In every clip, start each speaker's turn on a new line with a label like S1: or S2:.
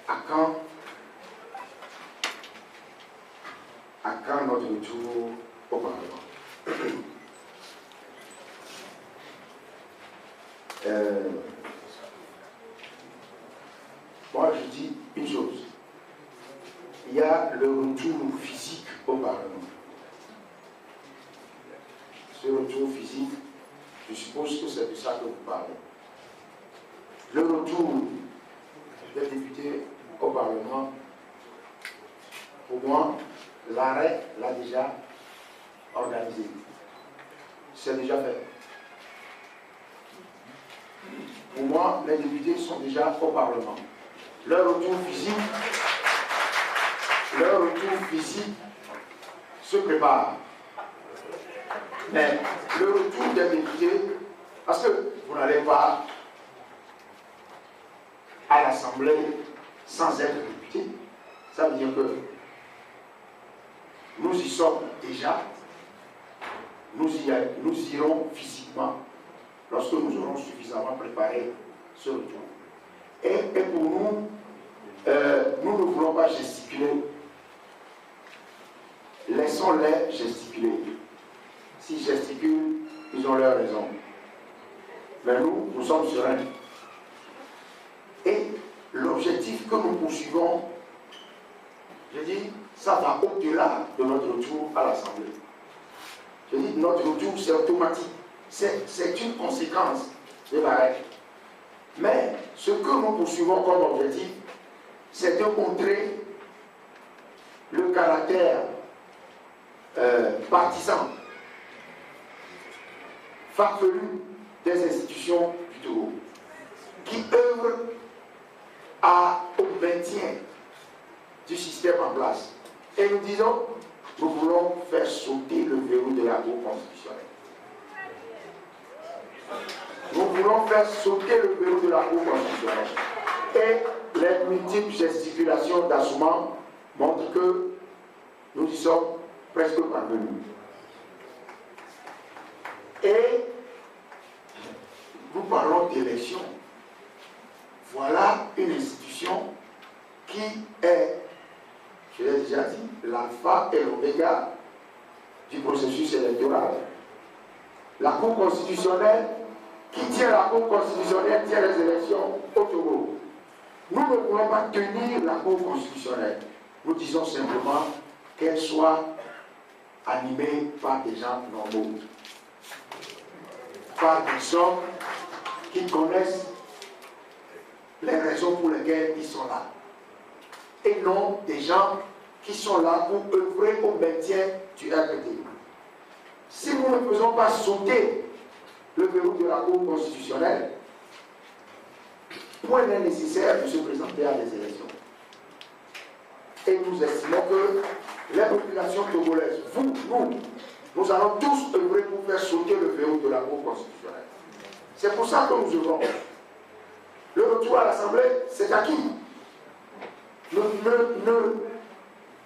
S1: À quand notre retour au Parlement? Moi, je dis une chose. Il y a le retour physique au Parlement. Ce retour physique, je suppose que c'est de ça que vous parlez. Le retour des députés au Parlement, pour moi, l'arrêt l'a déjà organisé. C'est déjà fait. Pour moi, les députés sont déjà au Parlement. Leur retour physique se prépare. Mais le retour des députés, parce que vous n'allez pas à l'Assemblée sans être député, ça veut dire que nous y sommes déjà, nous irons physiquement lorsque nous aurons suffisamment préparé ce retour. Et pour nous, nous ne voulons pas gesticuler. Laissons-les gesticuler. S'ils gesticulent, ils ont leur raison. Mais nous sommes sereins. Et l'objectif que nous poursuivons, je dis, ça va au-delà de notre retour à l'Assemblée. Je dis, notre retour, c'est automatique. C'est une conséquence de la règle. Mais ce que nous poursuivons comme objectif, c'est de montrer le caractère partisan, farfelu des institutions du Togo, qui œuvrent au maintien du système en place. Et nous disons, nous voulons faire sauter le verrou de la Cour constitutionnelle. Nous voulons faire sauter le verrou de la Cour constitutionnelle. Et les multiples gesticulations d'Assoumani montrent que nous y sommes presque parvenus. Et nous parlons d'élection. Voilà une institution qui est, je l'ai déjà dit, l'alpha et l'oméga du processus électoral. La Cour constitutionnelle, qui tient la Cour constitutionnelle, tient les élections au Togo. Nous ne voulons pas tenir la Cour constitutionnelle. Nous disons simplement qu'elle soit animée par des gens normaux, par des hommes qui connaissent les raisons pour lesquelles ils sont là. Et non des gens qui sont là pour œuvrer au maintien du RPT. Si nous ne faisons pas sauter le verrou de la Cour constitutionnelle, point n'est nécessaire de se présenter à des élections. Et nous estimons que les populations togolaises, nous allons tous œuvrer pour faire sauter le verrou de la Cour constitutionnelle. C'est pour ça que nous œuvrons. Le retour à l'Assemblée, c'est acquis. Ne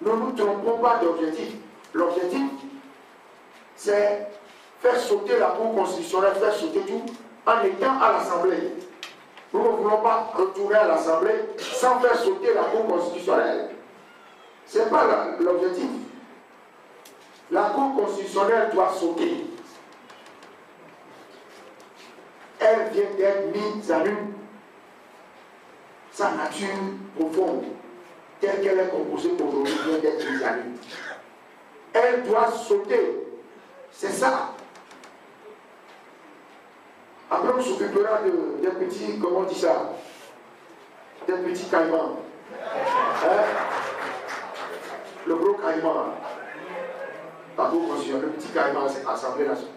S1: nous trompons pas d'objectif. L'objectif, c'est faire sauter la Cour constitutionnelle, faire sauter tout, en étant à l'Assemblée. Nous ne voulons pas retourner à l'Assemblée sans faire sauter la Cour constitutionnelle. Ce n'est pas l'objectif. La Cour constitutionnelle doit sauter. Elle vient d'être mise à nu. Sa nature profonde, telle qu'elle est composée aujourd'hui, vient d'être mise à nu. Elle doit sauter. C'est ça. Après, on s'occupera des petits, comment on dit ça? Des petits caïmans. Hein? Le gros caïman. La Cour constitutionnelle, le petit caïman, c'est l'Assemblée nationale.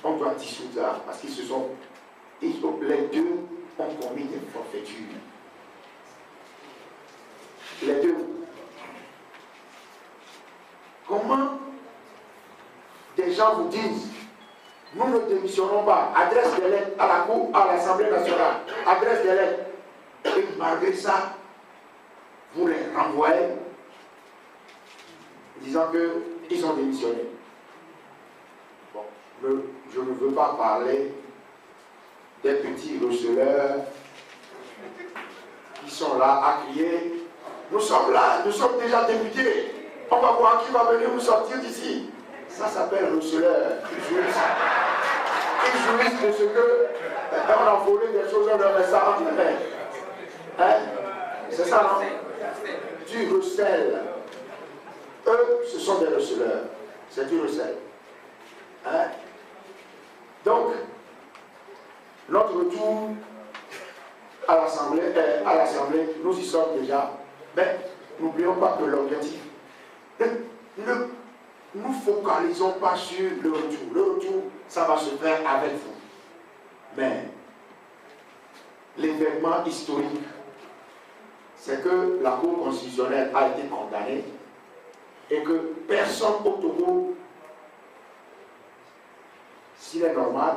S1: On doit dissoudre ça parce qu'ils se sont. Les deux ont commis des forfaitures. Les deux. Comment des gens vous disent, nous ne démissionnons pas, adresse des lettres à la Cour, à l'Assemblée nationale, adresse des lettres, et malgré ça, vous les renvoyez, disant qu'ils ont démissionné. Bon, je ne veux pas parler des petits receleurs qui sont là à crier, nous sommes là, nous sommes déjà députés, on va voir qui va venir nous sortir d'ici. Ça s'appelle receleur. Ils jouissent de ce que on a volé des choses, on leur met ça entre les mains. Hein? C'est ça, non? Tu recèles. Eux, ce sont des receleurs. C'est du recel. Hein? Donc, notre retour à l'Assemblée, nous y sommes déjà. Mais n'oublions pas que l'objectif, ne nous focalisons pas sur le retour. Le retour, ça va se faire avec vous. Mais l'événement historique, c'est que la Cour constitutionnelle a été condamnée et que personne au Togo, s'il est normal,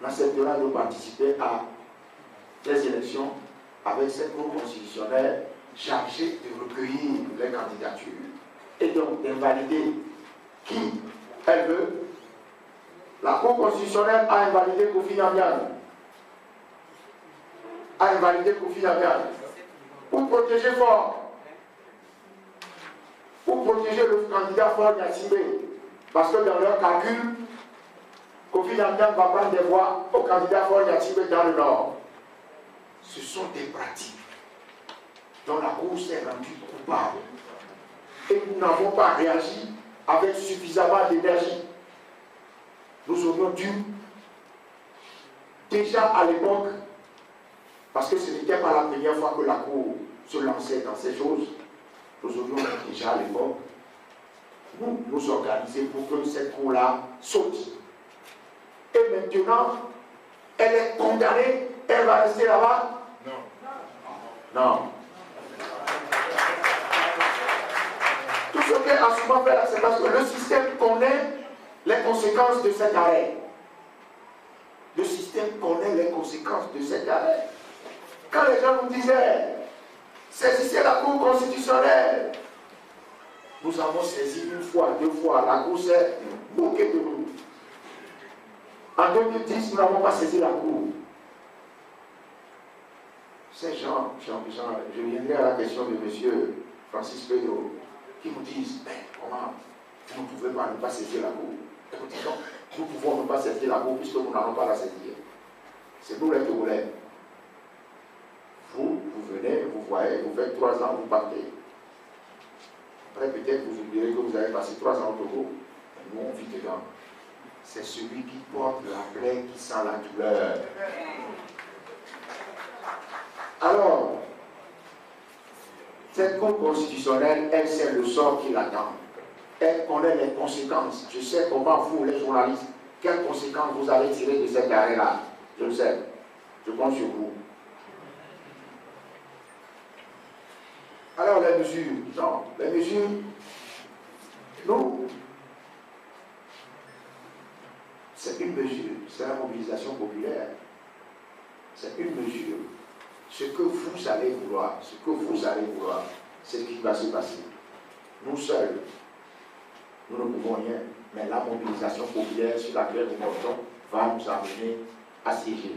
S1: n'acceptera de participer à des élections avec cette Cour constitutionnelle chargée de recueillir les candidatures et donc d'invalider qui elle veut. La Cour constitutionnelle a invalidé Kofi Annan. Pour protéger fort. Pour protéger le candidat fort Yatsimbe. Parce que dans leur calcul, Kofi Annan va prendre des voix au candidat fort Yatsimbe dans le Nord. Ce sont des pratiques dont la Cour s'est rendue coupable. Et nous n'avons pas réagi avec suffisamment d'énergie. Nous aurions dû, déjà à l'époque, parce que ce n'était pas la première fois que la Cour se lançait dans ces choses, nous aurions déjà à l'époque, nous organiser pour que cette Cour-là saute. Et maintenant, elle est condamnée, elle va rester là-bas? Non. Tout ce qu'elle a souvent fait là, c'est parce que le système connaît les conséquences de cet arrêt. Le système connaît les conséquences de cet arrêt. Quand les gens nous disaient, saisissez la Cour constitutionnelle, nous avons saisi une fois, deux fois, la Cour s'est moquée de nous. En 2010, nous n'avons pas saisi la Cour. Ces gens, je viendrai à la question de M. Francis Pedro, qui nous disent, mais comment vous ne pouvez pas ne pas saisir la Cour? Écoutez donc, nous pouvons ne pas saisir la Cour puisque nous n'allons pas la saisir. C'est nous les Togolais. Vous venez, vous voyez, vous faites 3 ans, vous partez. Après, peut-être vous oublierez que vous avez passé 3 ans au Togo. Nous, on vit dedans. C'est celui qui porte la plaie qui sent la douleur. Alors, cette Cour constitutionnelle, elle sait le sort qui l'attend. Elle connaît les conséquences. Je sais comment vous, les journalistes, quelles conséquences vous allez tirer de cet arrêt-là. Je le sais. Je compte sur vous. Alors, les mesures. Non, les mesures, nous, c'est une mesure. C'est la mobilisation populaire. C'est une mesure. Ce que vous allez vouloir, c'est ce qui va se passer. Nous seuls, nous ne pouvons rien, mais la mobilisation populaire sur laquelle nous comptons va nous amener à siéger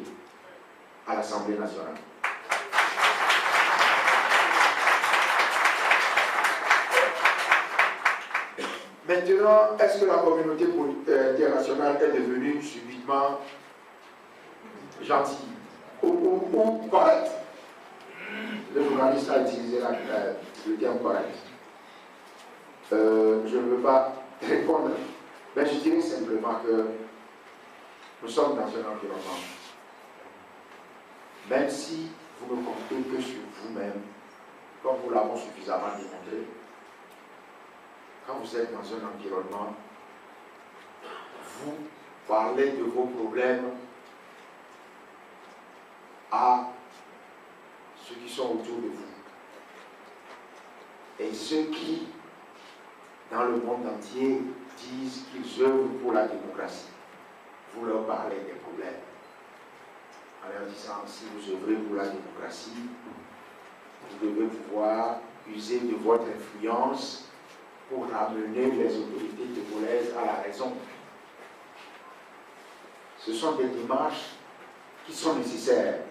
S1: à l'Assemblée nationale. Maintenant, est-ce que la communauté internationale est devenue subitement gentille ou correcte? Le journaliste a utilisé le terme correct. Je ne veux pas répondre, mais je dirais simplement que nous sommes dans un environnement. Même si vous ne comptez que sur vous-même, comme nous l'avons suffisamment démontré, quand vous êtes dans un environnement, vous parlez de vos problèmes à ceux qui sont autour de vous. Et ceux qui, dans le monde entier, disent qu'ils œuvrent pour la démocratie, vous leur parlez des problèmes. En leur disant, si vous œuvrez pour la démocratie, vous devez pouvoir user de votre influence pour ramener les autorités togolaises à la raison. Ce sont des démarches qui sont nécessaires.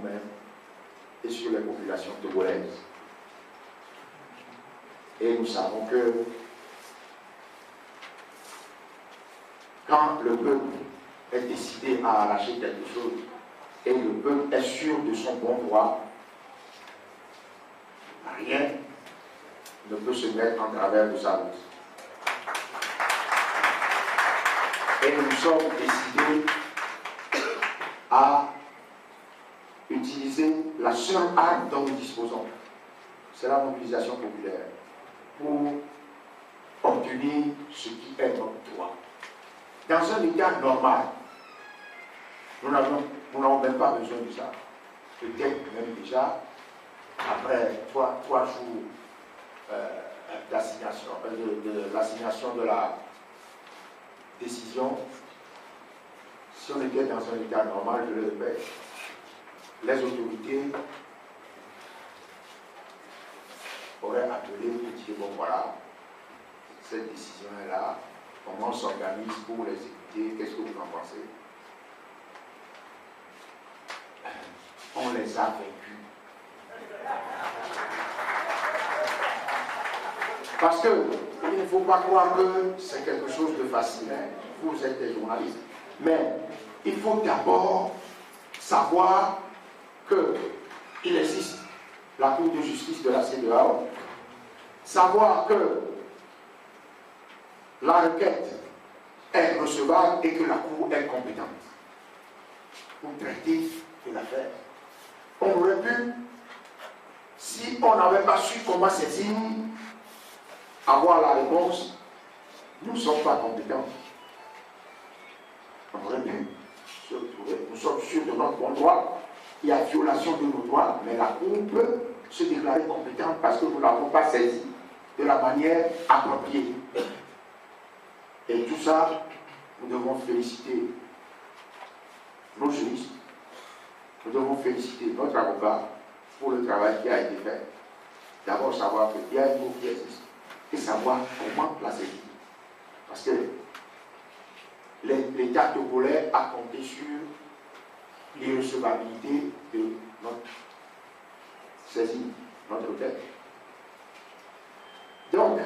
S1: nous-mêmes et sur les populations togolaises. Et nous savons que quand le peuple est décidé à arracher quelque chose et le peuple est sûr de son bon droit, rien ne peut se mettre en travers de sa route. Et nous sommes décidés à utiliser la seule arme dont nous disposons, c'est la mobilisation populaire, pour obtenir ce qui est notre droit. Dans un état normal, nous n'avons même pas besoin de ça. Peut-être même déjà, après 3 jours l'assignation de la décision, si on était dans un état normal, je le répète, les autorités auraient appelé pour dire, bon voilà, cette décision est là, comment on s'organise pour l'exécuter, qu'est-ce que vous en pensez? On les a vaincus. Parce qu'il ne faut pas croire que c'est quelque chose de facile. Hein. Vous êtes des journalistes. Mais il faut d'abord savoir qu'il existe la Cour de justice de la CEDEAO, savoir que la requête est recevable et que la Cour est compétente pour traiter de l'affaire. On aurait pu, si on n'avait pas su comment saisir, avoir la réponse, nous ne sommes pas compétents. On aurait pu se retrouver, nous sommes sûrs de notre bon droit, il y a violation de nos droits, mais la Cour peut se déclarer compétente parce que nous ne l'avons pas saisi de la manière appropriée. Et tout ça, nous devons féliciter nos juristes, nous devons féliciter notre avocat pour le travail qui a été fait. D'abord savoir qu'il y a une cour qui existe et savoir comment la saisir. Parce que l'État togolais a compté sur l'irrecevabilité de notre saisie, notre requête. Donc,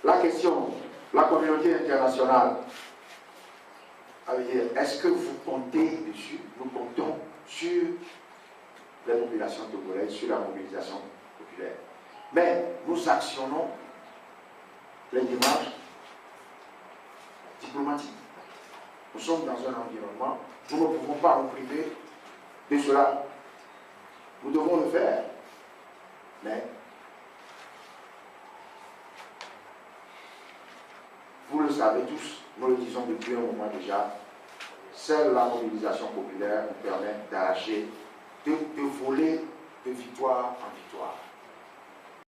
S1: la question, la communauté internationale, est-ce que vous comptez dessus? Nous comptons sur les populations togolaises, sur la mobilisation populaire. Mais nous actionnons les démarches diplomatiques. Nous sommes dans un environnement, nous ne pouvons pas nous priver de cela. Nous devons le faire. Mais vous le savez tous, nous le disons depuis un moment déjà, seule la mobilisation populaire nous permet d'arracher, de voler de victoire en victoire.